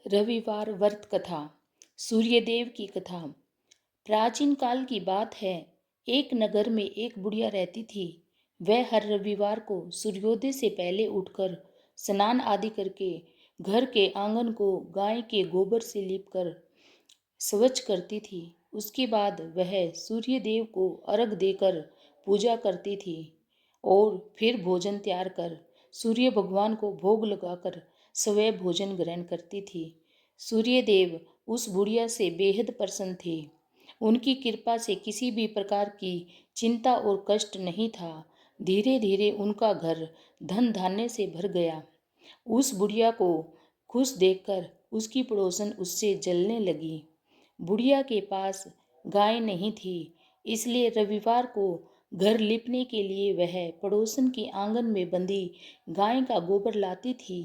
रविवार व्रत कथा। सूर्यदेव की कथा। प्राचीन काल की बात है। एक नगर में एक बुढ़िया रहती थी। वह हर रविवार को सूर्योदय से पहले उठकर स्नान आदि करके घर के आंगन को गाय के गोबर से लीपकर स्वच्छ करती थी। उसके बाद वह सूर्यदेव को अर्घ देकर पूजा करती थी और फिर भोजन तैयार कर सूर्य भगवान को भोग लगाकर स्वयं भोजन ग्रहण करती थी। सूर्यदेव उस बुढ़िया से बेहद प्रसन्न थे। उनकी कृपा से किसी भी प्रकार की चिंता और कष्ट नहीं था। धीरे धीरे उनका घर धन धान्य से भर गया। उस बुढ़िया को खुश देखकर उसकी पड़ोसन उससे जलने लगी। बुढ़िया के पास गाय नहीं थी, इसलिए रविवार को घर लिपने के लिए वह पड़ोसन के आंगन में बंधी गाय का गोबर लाती थी।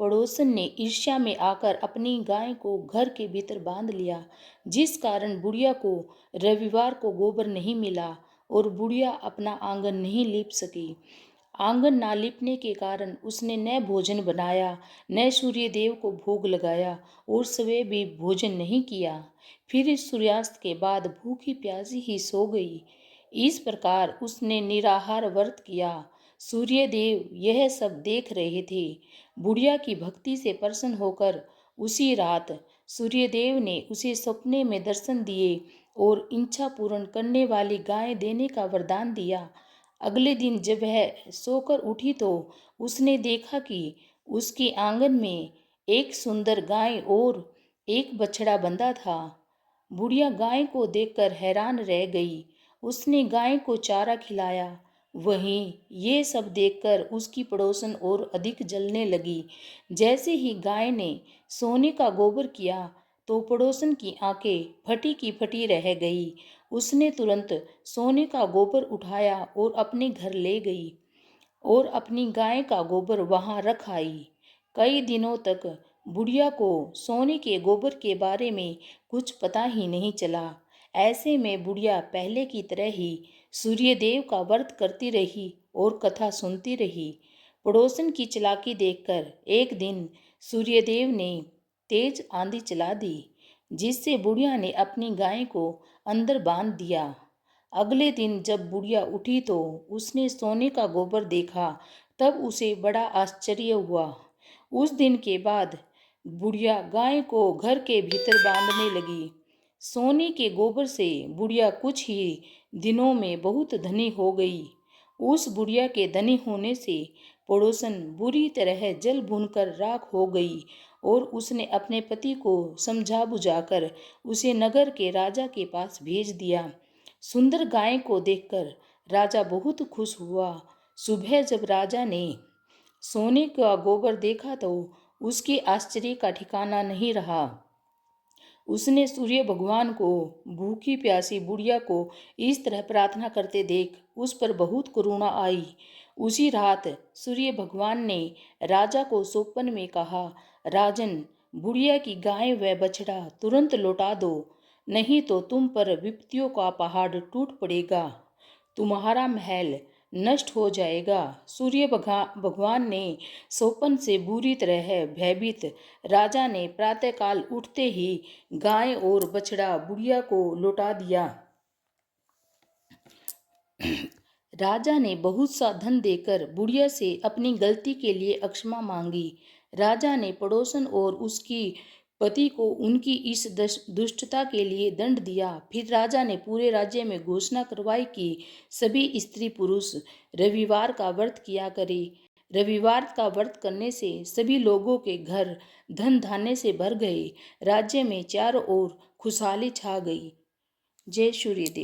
पड़ोसन ने ईर्ष्या में आकर अपनी गाय को घर के भीतर बांध लिया, जिस कारण बुढ़िया को रविवार को गोबर नहीं मिला और बुढ़िया अपना आंगन नहीं लीप सकी। आंगन ना लिपने के कारण उसने न भोजन बनाया, न सूर्यदेव को भोग लगाया और स्वयं भी भोजन नहीं किया। फिर इस सूर्यास्त के बाद भूखी प्यासी ही सो गई। इस प्रकार उसने निराहार व्रत किया। सूर्यदेव यह सब देख रहे थे। बुढ़िया की भक्ति से प्रसन्न होकर उसी रात सूर्यदेव ने उसे सपने में दर्शन दिए और इच्छा पूर्ण करने वाली गाय देने का वरदान दिया। अगले दिन जब वह सोकर उठी तो उसने देखा कि उसके आंगन में एक सुंदर गाय और एक बछड़ा बंधा था। बुढ़िया गाय को देखकर हैरान रह गई। उसने गाय को चारा खिलाया। वहीं ये सब देखकर उसकी पड़ोसन और अधिक जलने लगी। जैसे ही गाय ने सोने का गोबर किया तो पड़ोसन की आंखें फटी की फटी रह गई। उसने तुरंत सोने का गोबर उठाया और अपने घर ले गई और अपनी गाय का गोबर वहां रख आई। कई दिनों तक बुढ़िया को सोने के गोबर के बारे में कुछ पता ही नहीं चला। ऐसे में बुढ़िया पहले की तरह ही सूर्यदेव का व्रत करती रही और कथा सुनती रही। पड़ोसन की चालाकी देखकर एक दिन सूर्यदेव ने तेज आंधी चला दी, जिससे बुढ़िया ने अपनी गाय को अंदर बांध दिया। अगले दिन जब बुढ़िया उठी तो उसने सोने का गोबर देखा। तब उसे बड़ा आश्चर्य हुआ। उस दिन के बाद बुढ़िया गाय को घर के भीतर बांधने लगी। सोने के गोबर से बुढ़िया कुछ ही दिनों में बहुत धनी हो गई। उस बुढ़िया के धनी होने से पड़ोसन बुरी तरह जल भूनकर राख हो गई और उसने अपने पति को समझा बुझाकर उसे नगर के राजा के पास भेज दिया। सुंदर गाय को देखकर राजा बहुत खुश हुआ। सुबह जब राजा ने सोने का गोबर देखा तो उसके आश्चर्य का ठिकाना नहीं रहा। उसने सूर्य भगवान को भूखी प्यासी बुढ़िया को इस तरह प्रार्थना करते देख उस पर बहुत करुणा आई। उसी रात सूर्य भगवान ने राजा को स्वप्न में कहा, राजन, बुढ़िया की गाय व बछड़ा तुरंत लौटा दो, नहीं तो तुम पर विपत्तियों का पहाड़ टूट पड़ेगा, तुम्हारा महल नष्ट हो जाएगा। सूर्य भगवान ने स्वप्न से बुरी तरह भयभीत राजा ने प्रातःकाल उठते ही गाय और बछड़ा बुढ़िया को लौटा दिया। राजा ने बहुत सा धन देकर बुढ़िया से अपनी गलती के लिए क्षमा मांगी। राजा ने पड़ोसन और उसकी पति को उनकी इस दुष्टता के लिए दंड दिया। फिर राजा ने पूरे राज्य में घोषणा करवाई कि सभी स्त्री पुरुष रविवार का व्रत किया करे। रविवार का व्रत करने से सभी लोगों के घर धन धान्य से भर गए। राज्य में चारों ओर खुशहाली छा गई। जय सूर्यदेव।